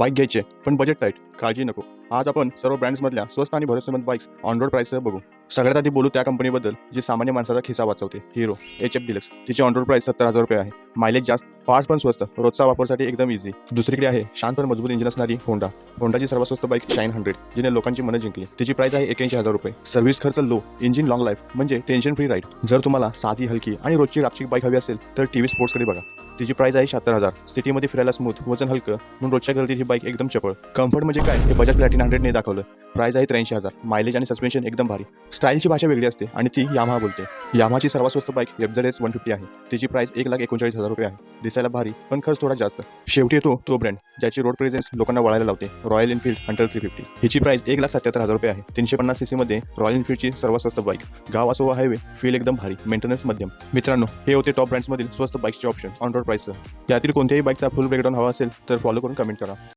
Bike घ्यायची आहे, पण बजेट टाईट, काळजी नको. आज आपण सर्व ब्रँड्समधल्या स्वस्त आणि भरोसेमंद बाईक्स ऑन रोड प्राइससह बघू. सगळ्यात आधी बोलू त्या कंपनीबद्दल जी सामान्य माणसाचा खिसा वाचवते, हिरो HF डिलक्स. तिची ऑन रोड प्राइस 70,000 आहे. मायलेज जास्त, पार्ट्स पण स्वस्त, रोजचा वापरासाठी एकदम इझी. दुसरीकडे आहे शांत पण मजबूत इंजिन असणारी होंडाची सर्वात स्वस्त बाईक शाईन 100, जिने लोकांची मनं जिंकली. तिची प्राइस आहे 81,000. सर्व्हिस खर्च लो, इंजिन लॉंग लाईफ, म्हणजे टेन्शन फ्री राईड. जर तुम्हाला साधी, हलकी आणि रोजची रापचिक बाईक हवी असेल तर टीव्ही स्पोर्ट्सकडे बघा. तिची प्राइस आहे 76,000. सिटीमध्ये फिरायला स्मूथ, वजन हलकं, म्हणून रोजच्या गर्दीत ही बाईक एकदम चपळ. कम्फर्ट म्हणजे काय हे बजाज प्लॅटिना 100 ने दाखवलं. प्राइस आहे 83,000. मायलेज आणि सस्पेन्शन एकदम भारी. स्टाईलची भाषा वेगळी असते आणि ती यामाहा बोलते. यामाहाची सर्वात स्वस्त बाईक FZS 150 आहे. तिची प्राइस 1,39,000 आहे. दिसायला भारी पण खर्च थोडा जास्त. शेवटी येतो तो ब्रँड ज्याची रोड प्रेझेन्स लोकांना वळायला लावते, रॉयल एनफील्ड हंटर 350. हिची प्राइस 1,77,000 आहे. 350 cc मध्ये रॉयल एनफील्डची सर्वात स्वस्त बाईक. गाव असो वा हायवे, फील एकदम भारी, मेंटेनन्स मध्यम. मित्रांनो, हे होते टॉप ब्रँड्समधील स्वस्त बाईक्सचे ऑप्शन ऑन रोड प्राइससह. यातील कोणत्याही बाईकचा फुल ब्रेकडाऊन हवा असेल तर फॉलो करून कमेंट करा.